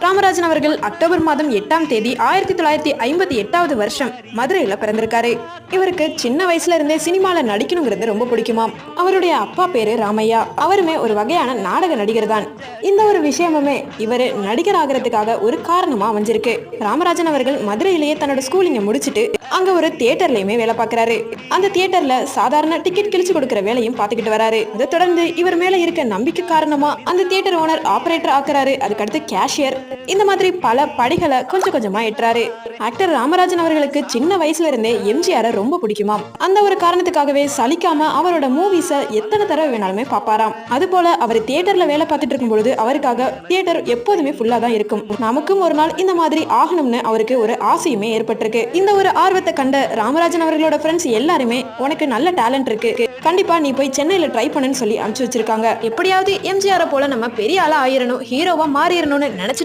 ராமராஜன் அவர்கள் அக்டோபர் மாதம் 8ஆம் தேதி 1958வது வருஷம் மதுரையில பிறந்திருக்காரு. இவருக்கு சின்ன வயசுல இருந்தே சினிமால நடிக்கணுங்கிறது ரொம்ப பிடிக்குமாம். அவருடைய அப்பா பேரு ராமையா. அவருமே ஒரு வகையான நாடக நடிகர் தான். இந்த ஒரு விஷயமுமே இவரு நடிகர் ஆகிறதுக்காக ஒரு காரணமா அமைஞ்சிருக்கு. ராமராஜன் அவர்கள் மதுரையிலேயே தன்னோட ஸ்கூலிங்க முடிச்சுட்டு அங்க ஒரு தியேட்டர்லயுமே வேலை பார்க்கறாரு. அந்த தியேட்டர்ல சாதாரண டிக்கெட் கிழிச்சு கொடுக்கிற வேலையும் பார்த்துக்கிட்டு வராரு. அதை தொடர்ந்து இவர் மேல இருக்க நம்பிக்கை காரணமா அந்த தியேட்டர் ஓனர் ஆபரேட்டர் ஆக்குறாரு. அதுக்கடுத்து கேஷியர். இந்த மாதிரி பல படிகளை கொஞ்சம் கொஞ்சமா ஏற்றாரு. ஆக்டர் ராமராஜன் அவர்களுக்கு சின்ன வயசுல இருந்தே எம்ஜிஆர் ரொம்ப பிடிக்குமாம். அந்த ஒரு காரணத்துக்காகவே சலிக்காம அவரோட மூவிஸ எத்தனை தடவை வேணாலுமே பாப்பாராம். அது போல அவர் தியேட்டர்ல வேலை பார்த்துட்டு இருக்கும் பொழுது அவருக்காக தியேட்டர் எப்போதுமே ஃபுல்லா தான் இருக்கும். நமக்கும் ஒரு நாள் இந்த மாதிரி ஆகணும்னு அவருக்கு ஒரு ஆசையுமே ஏற்பட்டிருக்கு. இந்த ஒரு ஆர்வத்தை கண்ட ராமராஜன் அவர்களோட ஃப்ரெண்ட்ஸ் எல்லாருமே உனக்கு நல்ல டேலண்ட் இருக்கு, கண்டிப்பா நீ போய் சென்னையில ட்ரை பண்ணுன்னு சொல்லி அனுப்பிச்சு வச்சிருக்காங்க. எப்படியாவது எம்ஜிஆர் போல நம்ம பெரிய ஆளா ஆயிரணும், ஹீரோவா மாறிடணும்னு நினைச்சு